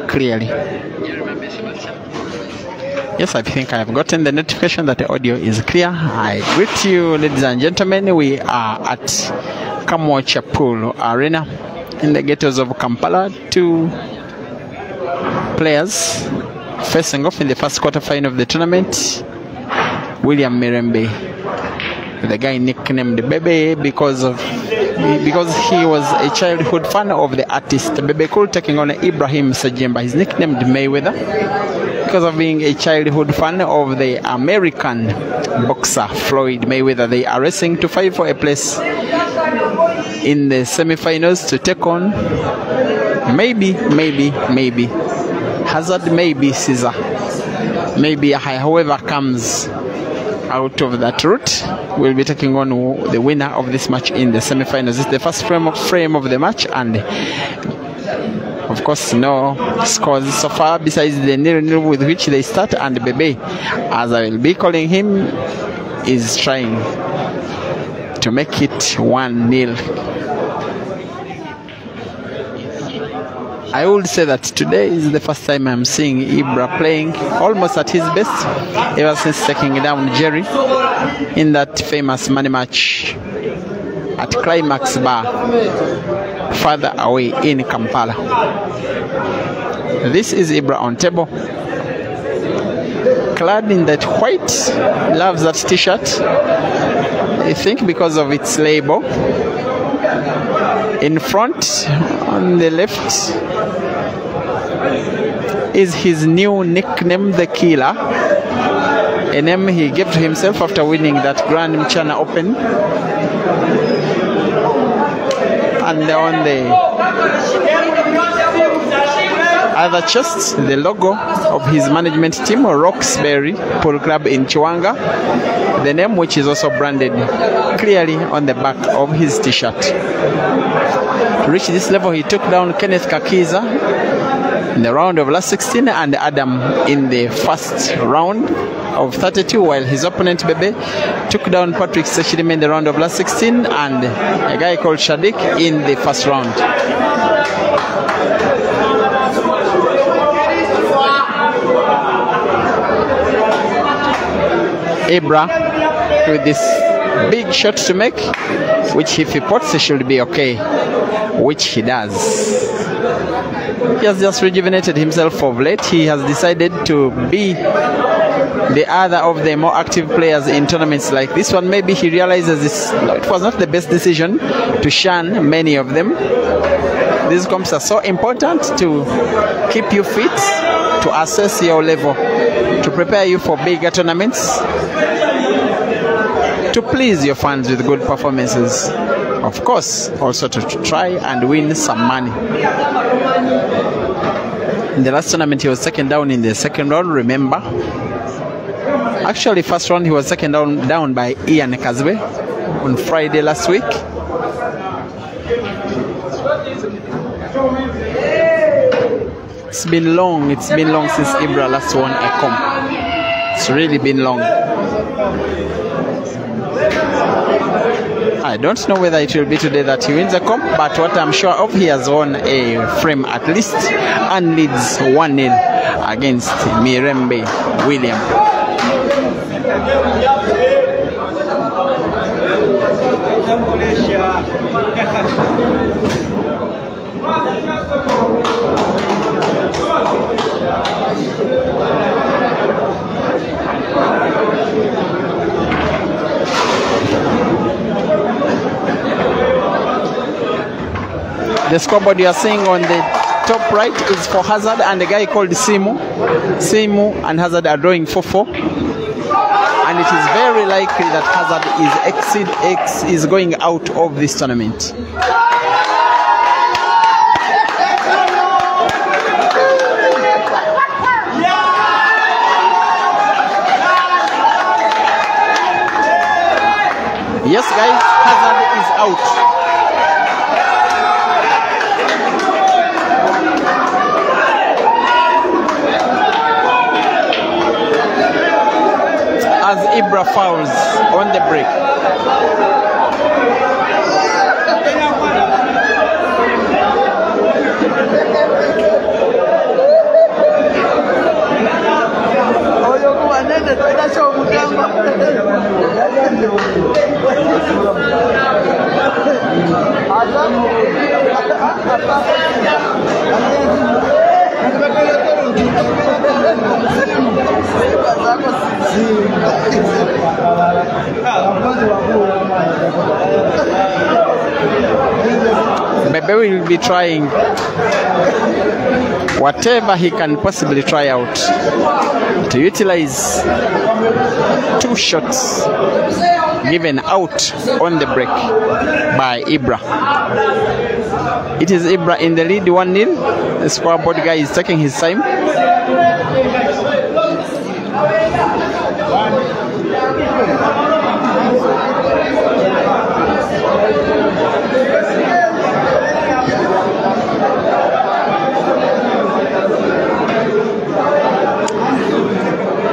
clearly. Yes, I think I have gotten the notification that the audio is clear. I greet you, ladies and gentlemen. We are at Kamwacha Pool Arena in the ghettos of Kampala. Two players facing off in the first quarterfinal of the tournament. William Mirembe, the guy nicknamed BEBE because he was a childhood fan of the artist BEBE Cool, taking on Ibrahim Sajemba. He's nicknamed Mayweather because of being a childhood fan of the American boxer Floyd Mayweather. They are racing to fight for a place in the semi-finals to take on maybe Hazard, maybe Caesar, maybe whoever comes out of that route will be taking on the winner of this match in the semi-finals. It's the first frame of the match, and of course no scores so far besides the 0-0 with which they start, and BEBE, as I will be calling him, is trying to make it 1-0. I would say that today is the first time I'm seeing IBRA playing almost at his best ever since taking down Jerry in that famous money match at Climax Bar further away in Kampala. This is IBRA on table, clad in that white. Loves that t-shirt, I think because of its label. In front, on the left, is his new nickname, the Killer, a name he gave to himself after winning that Grand Mchana Open. And on the other chest, the logo of his management team, Roxbury Pool Club in Chiwanga, the name which is also branded clearly on the back of his t-shirt. To reach this level, he took down Kenneth Kakiza in the round of last 16 and Adam in the first round of 32, while his opponent BEBE took down Patrick Sechidime in the round of last 16 and a guy called Shadik in the first round. IBRA with this big shot to make, which if he puts, he should be okay, which he does. He has just rejuvenated himself of late. He has decided to be the other of the more active players in tournaments like this one. Maybe he realizes it was not the best decision to shun many of them. These comps are so important to keep you fit, to assess your level, to prepare you for bigger tournaments, to please your fans with good performances. Of course, also to try and win some money. In the last tournament, he was taken down in the second round, remember. Actually, first round, he was taken down by Ian Kazwe on Friday last week. It's been long since IBRA last won a comp. It's really been long. I don't know whether it will be today that he wins a comp, but what I'm sure of, he has won a frame at least and leads 1-0 against Mirembe William. The scoreboard you are seeing on the top right is for Hazard and a guy called Simu. Simu and Hazard are drawing 4-4. And it is very likely that Hazard is going out of this tournament. Yes, guys, Hazard is out. As IBRA fouls on the break. Bebe will be trying whatever he can possibly try out to utilize 2 shots given out on the break by IBRA. It is IBRA in the lead 1-0. The scoreboard guy is taking his time.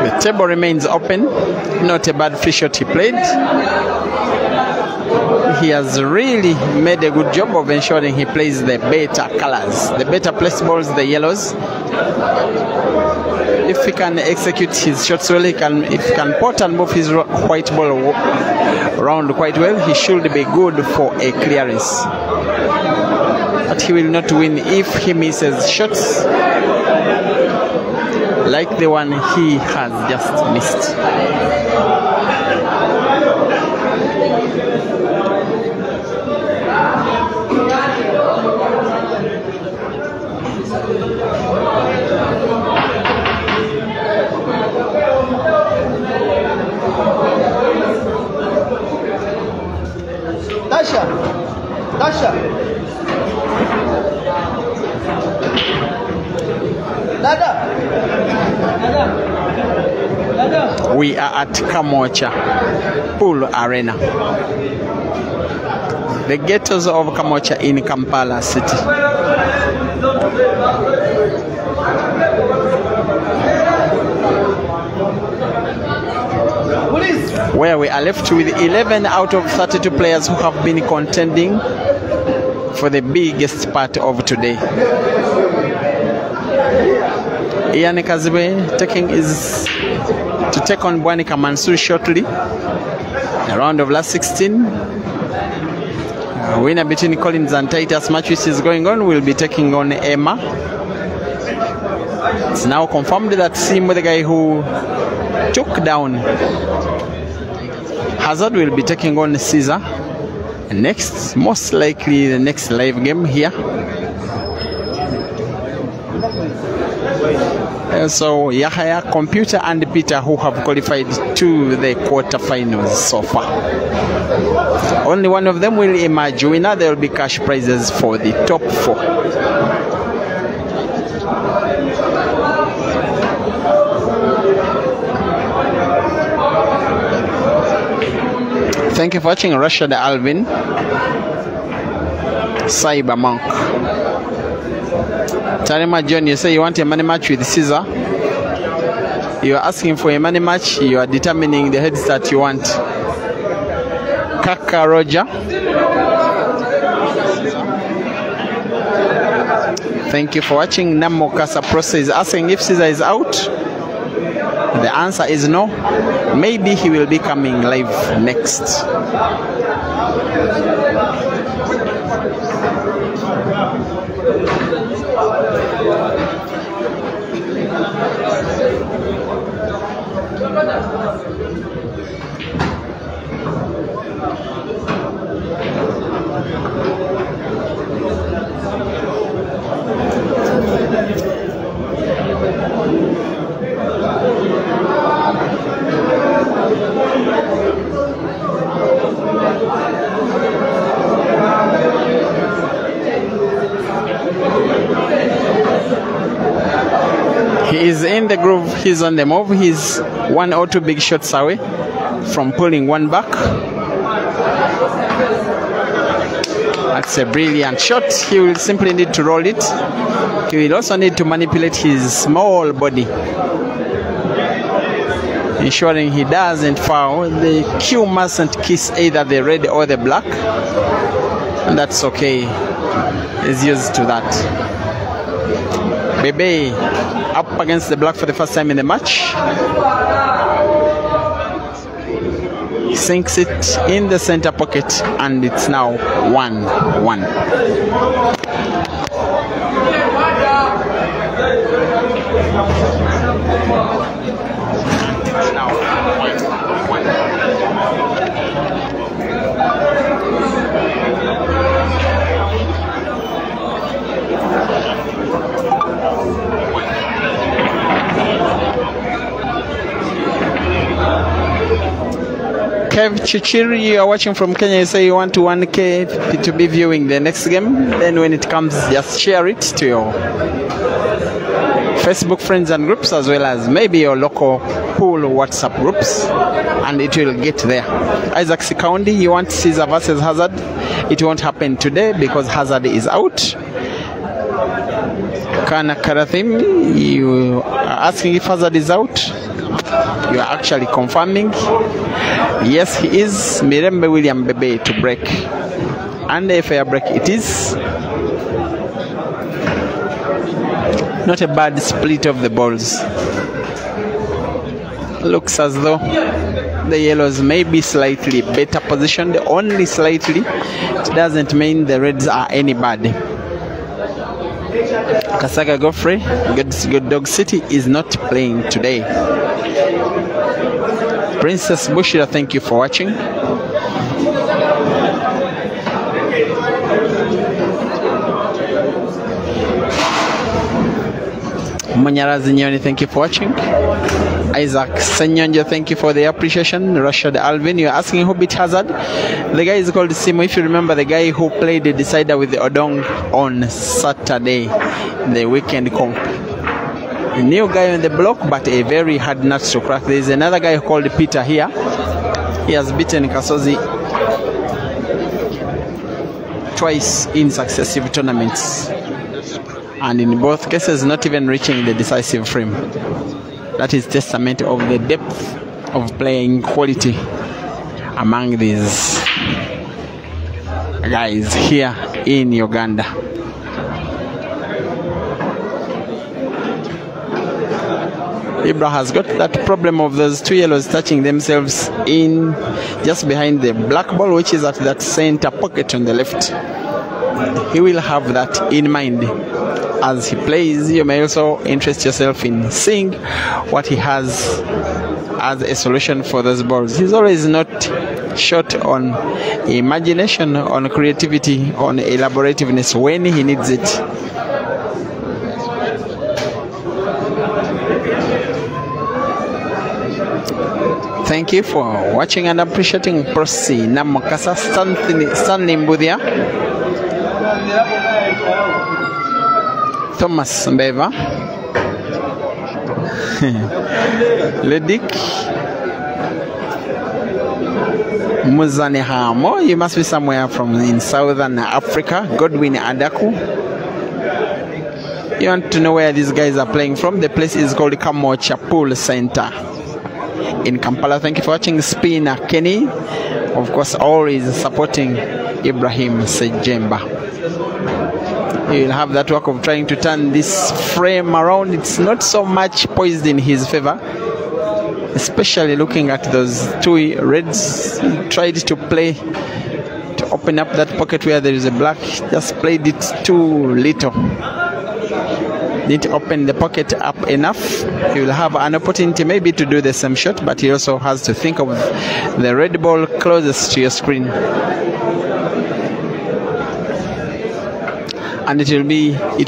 The table remains open. Not a bad free shot he played. He has really made a good job of ensuring he plays the better colors, the better place balls, the yellows. If he can execute his shots well, if he can pot and move his white ball around quite well, he should be good for a clearance. But he will not win if he misses shots like the one he has just missed. Dasha. We are at Kamocha Pool Arena, the ghettos of Kamocha in Kampala city. Where we are left with 11 out of 32 players who have been contending for the biggest part of today. Ian Kazibe is to take on Bwanika Mansur shortly. The round of last 16. Winner between Collins and Titus match which is going on will be taking on Emma. It's now confirmed that Simo, the guy who took down Hazard, will be taking on Caesar. Next, most likely the next live game here. So Yahya, Computer and Peter who have qualified to the quarterfinals so far. Only one of them will emerge winner. There will be cash prizes for the top 4. Thank you for watching. Rashad Alvin, Cyber Monk. Tarima John, you say you want a money match with Caesar. You are asking for a money match. You are determining the heads that you want. Kaka Roger. Thank you for watching. Namo Kasa Prosa is asking if Caesar is out. The answer is no. Maybe he will be coming live next. He is in the groove, he's on the move, he's 1 or 2 big shots away from pulling one back. That's a brilliant shot. He will simply need to roll it. He will also need to manipulate his small body, ensuring he doesn't foul. The cue mustn't kiss either the red or the black, and that's okay. He's used to that. BEBE up against the black for the first time in the match. Sinks it in the center pocket, and it's now 1-1. Kev Chichiri, you are watching from Kenya. You say you want to 1K to be viewing the next game. Then when it comes, just share it to your Facebook friends and groups, as well as maybe your local pool WhatsApp groups, and it will get there. Isaac Sikaundi, you want Caesar versus Hazard. It won't happen today because Hazard is out. Kana Karathim, you are asking if Hazard is out. You are actually confirming. Yes, he is. Mirembe William Bebe to break. And a fair break it is. Not a bad split of the balls. Looks as though the yellows may be slightly better positioned, only slightly. It doesn't mean the reds are any bad. Kasaga Godfrey, Good Dog City is not playing today. Princess Bushira, thank you for watching. Munyarazi Nyoni, thank you for watching. Isaac Senyonjo, thank you for the appreciation. Rashad Alvin, you're asking who beat Hazard. The guy is called Simo. If you remember, the guy who played the decider with the Odong on Saturday, the weekend comp. A new guy on the block, but a very hard nut to crack. There is another guy called Peter here. He has beaten Kasozi twice in successive tournaments, and in both cases not even reaching the decisive frame. That is testament of the depth of playing quality among these guys here in Uganda. IBRA has got that problem of those two yellows touching themselves in just behind the black ball, which is at that center pocket on the left. He will have that in mind as he plays. You may also interest yourself in seeing what he has as a solution for those balls. He's always not short on imagination, on creativity, on elaborativeness when he needs it. Thank you for watching and appreciating. Prosi Namakasa Stanley Mbudia, Thomas Mbeva, Ledik Muzane Hamo. You must be somewhere from in Southern Africa. Godwin Adaku. You want to know where these guys are playing from? The place is called Kamocha Pool Center in Kampala. Thank you for watching. Spina Kenny, of course, always supporting Ibrahim Sejemba. He'll have that work of trying to turn this frame around. It's not so much poised in his favor, especially looking at those two reds. He tried to play to open up that pocket where there is a black, just played it too little. Didn't open the pocket up enough. He will have an opportunity maybe to do the same shot, but he also has to think of the red ball closest to your screen. And it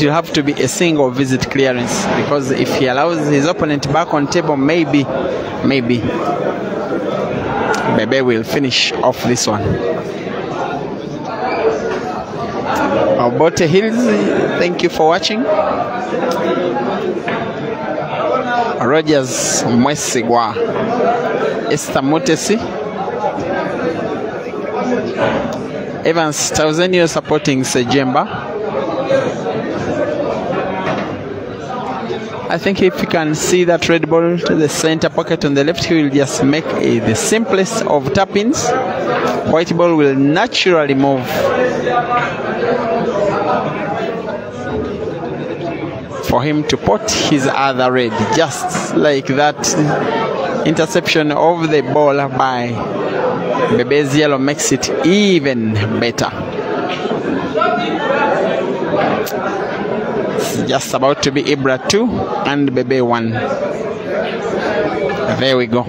will have to be a single visit clearance, because if he allows his opponent back on table, maybe Bebe will finish off this one. Obote Hills, thank you for watching. Rogers Mwesigwa, Esther Mutesi, Evans Tauzenio supporting Sejemba. I think if you can see that red ball to the center pocket on the left, he will just make the simplest of tap-ins. White ball will naturally move for him to pot his other red, just like that. Interception of the ball by Bebe's yellow makes it even better. It's just about to be IBRA 2 and Bebe 1. There we go.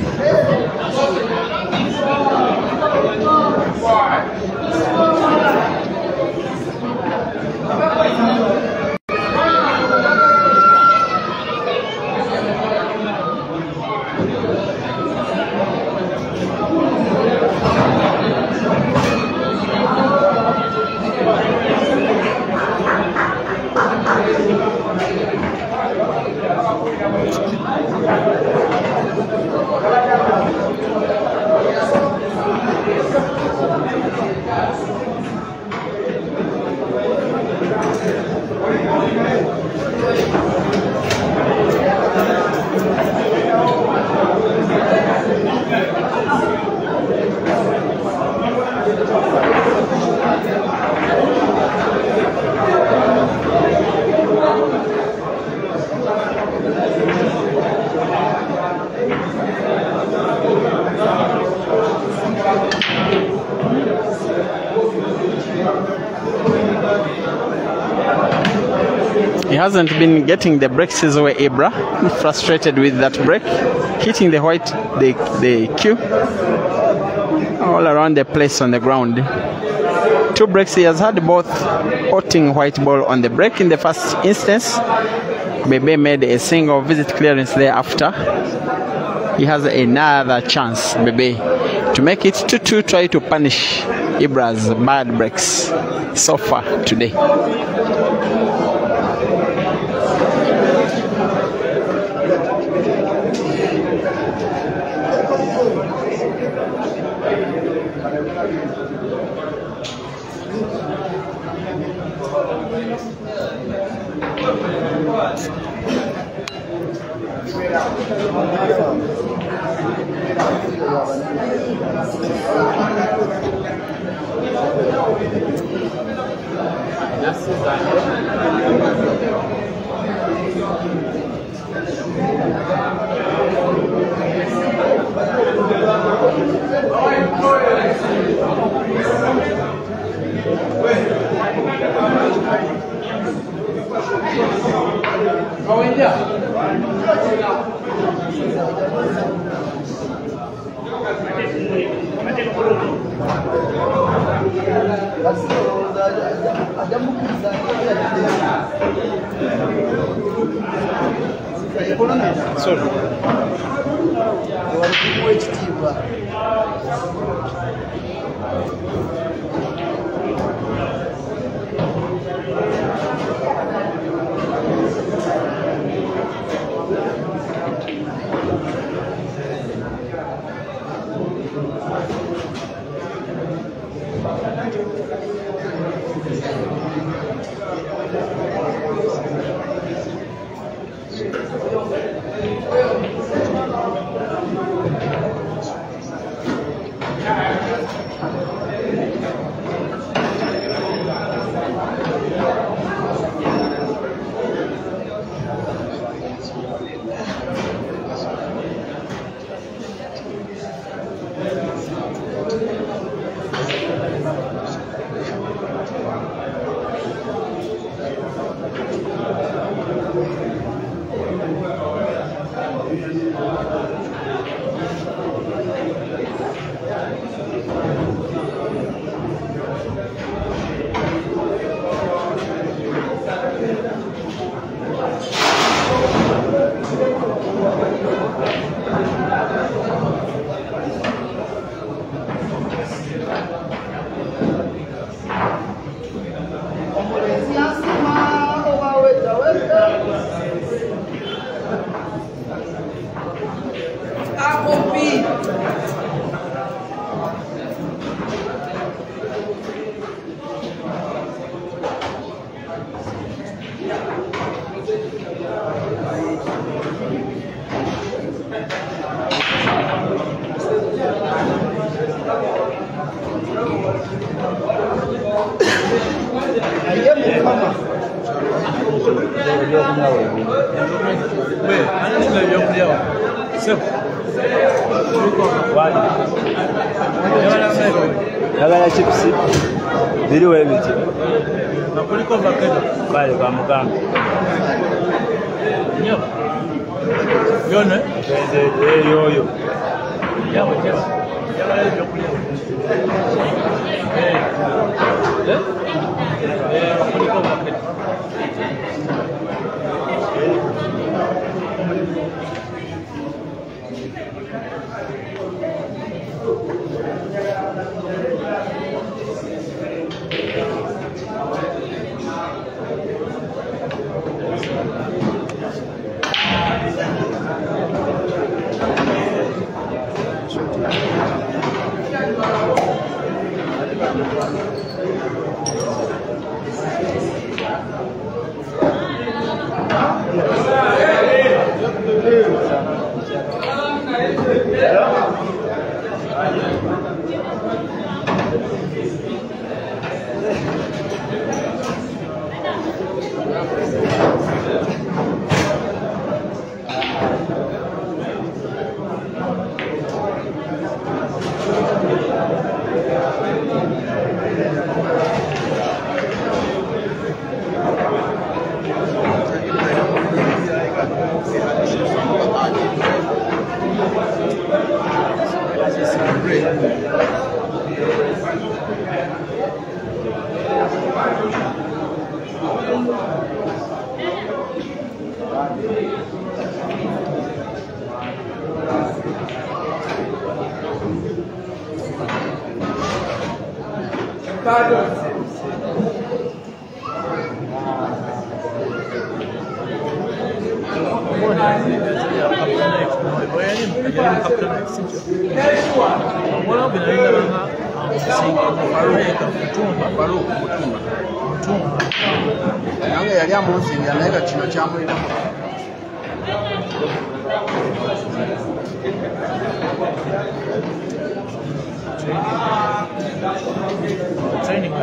hasn't been getting the brakes his way, IBRA. Frustrated with that brake, hitting the queue all around the place on the ground. 2 brakes. He has had both hotting white ball on the brake in the first instance. BEBE made a single visit clearance thereafter. He has another chance, BEBE, to make it 2-2, try to punish IBRA's bad brakes so far today. Nagala chips ziriwo ebiti nakuliko vakedo bale kwa muganga nyo yone yoyo yabo chef yagala ibyo kulya nakuliko vakedo nange yali amunsingira naye nga kino kyamulina training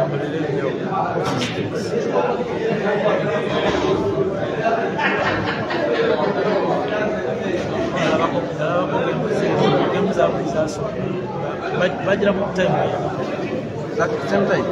bagira mu time at the same time.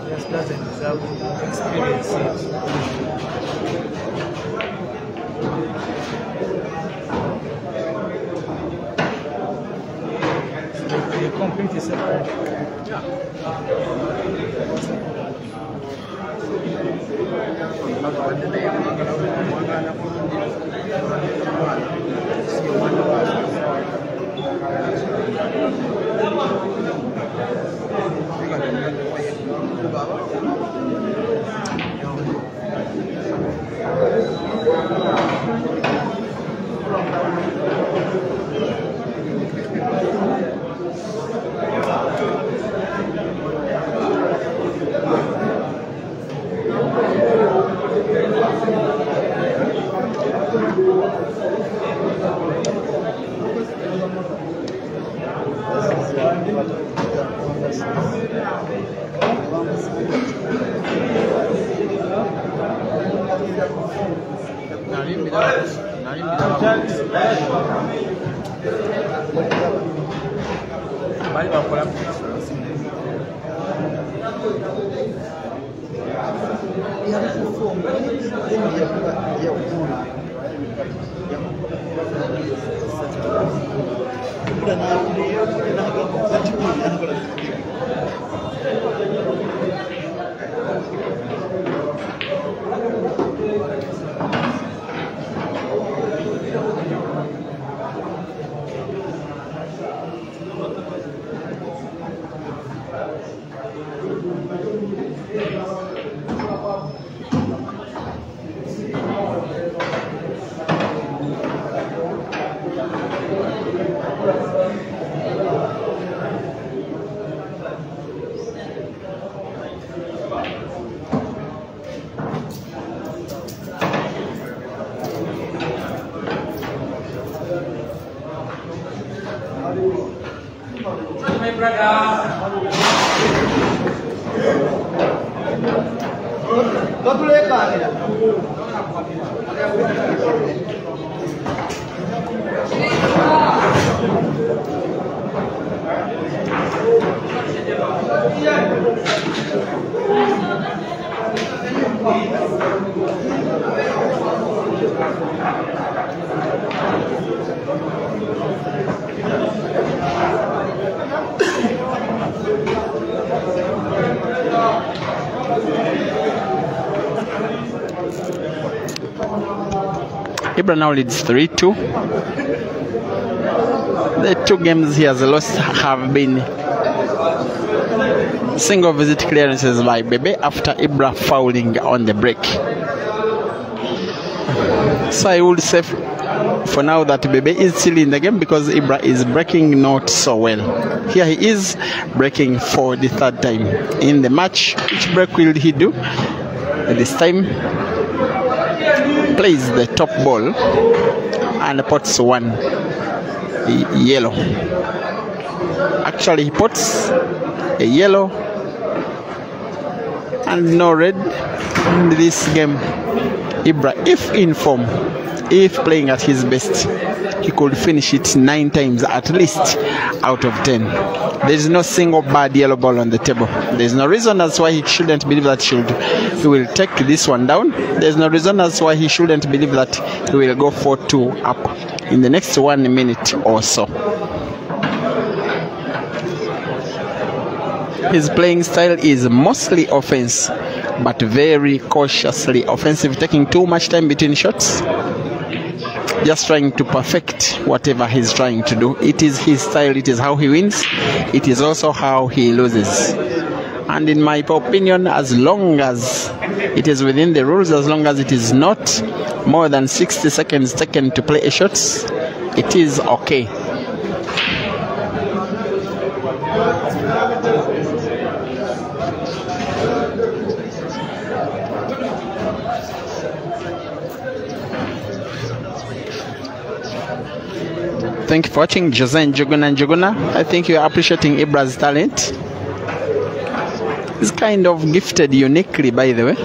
Just doesn't deserve to experience it. They're completely separate. IBRA now leads 3-2. The 2 games he has lost have been single visit clearances by BEBE after IBRA fouling on the break. So I would say for now that BEBE is still in the game because IBRA is breaking not so well. Here he is breaking for the 3rd time in the match. Which break will he do? This time plays the top ball and puts 1 yellow. Actually he puts a yellow and no red in this game. IBRA, if in form, if playing at his best, he could finish it 9 times at least out of 10. There is no single bad yellow ball on the table. There is no reason as why he shouldn't believe that he will take this one down. There is no reason as why he shouldn't believe that he will go 4-2 up in the next 1 minute or so. His playing style is mostly offense, but very cautiously offensive, taking too much time between shots, just trying to perfect whatever he's trying to do. It is his style, it is how he wins, it is also how he loses. And in my opinion, as long as it is within the rules, as long as it is not more than 60 seconds taken to play a shot, it is okay. Thank you for watching. Jose and Njuguna. I think you are appreciating IBRA's talent. He's kind of gifted uniquely, by the way.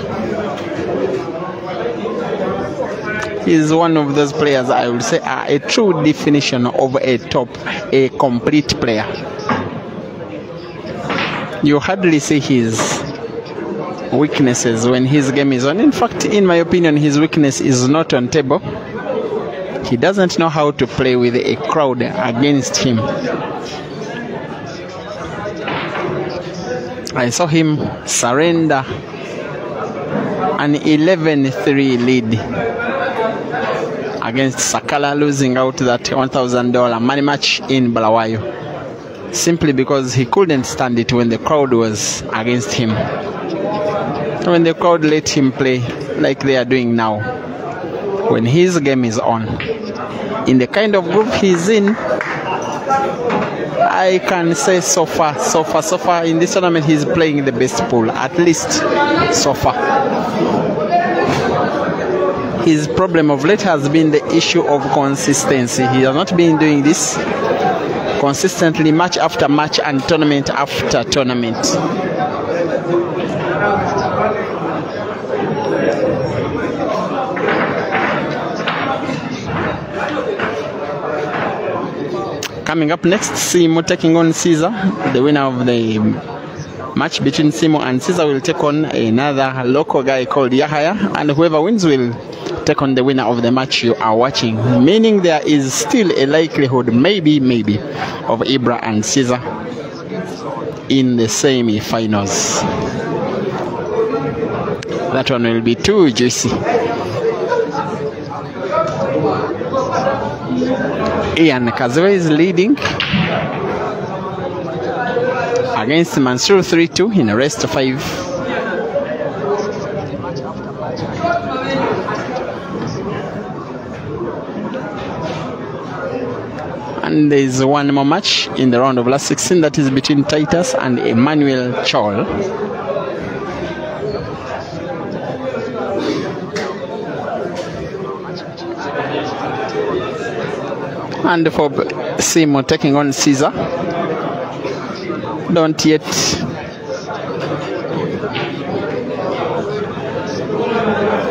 He's one of those players I would say are a true definition of a complete player. You hardly see his weaknesses when his game is on. In fact, in my opinion, his weakness is not on table. He doesn't know how to play with a crowd against him. I saw him surrender an 11-3 lead against Sakala, losing out that $1,000 money match in Bulawayo, simply because he couldn't stand it when the crowd was against him. When the crowd let him play like they are doing now, when his game is on, in the kind of group he's in, I can say so far in this tournament he's playing the best pool, at least so far. His problem of late has been the issue of consistency. He has not been doing this consistently, match after match and tournament after tournament. Coming up next, Simo taking on Caesar. The winner of the match between Simo and Caesar will take on another local guy called Yahaya, and whoever wins will take on the winner of the match you are watching, meaning there is still a likelihood, maybe, of IBRA and Caesar in the semi-finals. That one will be too juicy. Ian Kazewe is leading against Mansour 3-2 in a rest of 5. And there is one more match in the round of last 16, that is between Titus and Emmanuel Chol. And for Simo taking on Caesar, don't yet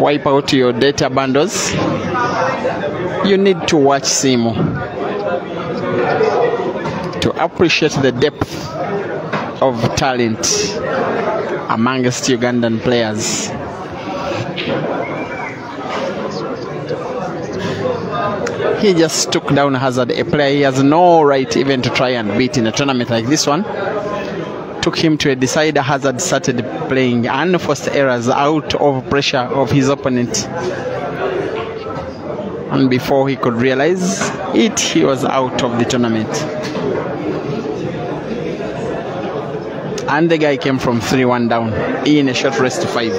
wipe out your data bundles, you need to watch Simu to appreciate the depth of talent amongst Ugandan players. He just took down Hazard, a player he has no right even to try and beat in a tournament like this one. Took him to a decider. Hazard started playing unforced errors out of pressure of his opponent. And before he could realize it, he was out of the tournament. And the guy came from 3-1 down in a short rest to 5.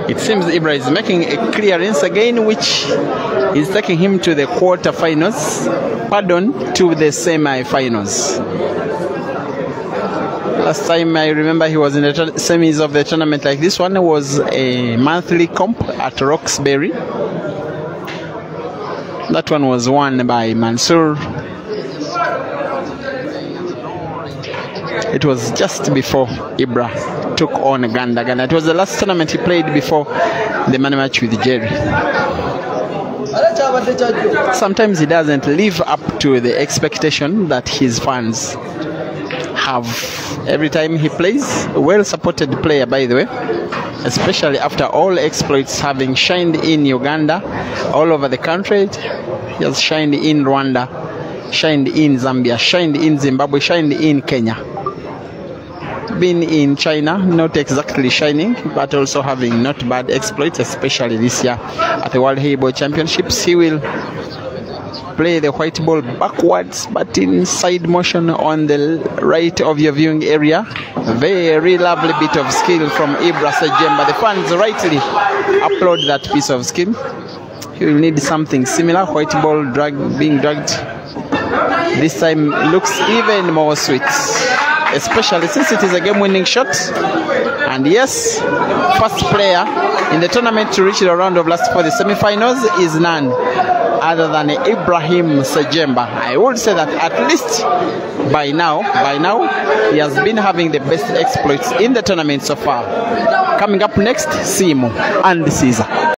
It seems IBRA is making a clearance again, which is taking him to the quarterfinals, to the semi-finals. Last time I remember he was in the semis of the tournament like this one. It was a monthly comp at Roxbury. That one was won by Mansour. It was just before IBRA took on Ganda. It was the last tournament he played before the man match with Jerry. Sometimes he doesn't live up to the expectation that his fans have every time he plays. A well-supported player, by the way, especially after all exploits having shined in Uganda, all over the country. He has shined in Rwanda, shined in Zambia, shined in Zimbabwe, shined in Kenya. Been in China, not exactly shining, but also having not bad exploits, especially this year at the World Heavyweight Ball Championships. He will play the white ball backwards, but in side motion on the right of your viewing area. Very lovely bit of skill from IBRA Sejemba. The fans rightly applaud that piece of skill. He will need something similar. White ball being dragged. This time looks even more sweet, especially since it is a game-winning shot. And yes, first player in the tournament to reach the round of last for the semi-finals is none other than Ibrahim Sejemba. I would say that at least by now, he has been having the best exploits in the tournament so far. Coming up next, Simu and Caesar.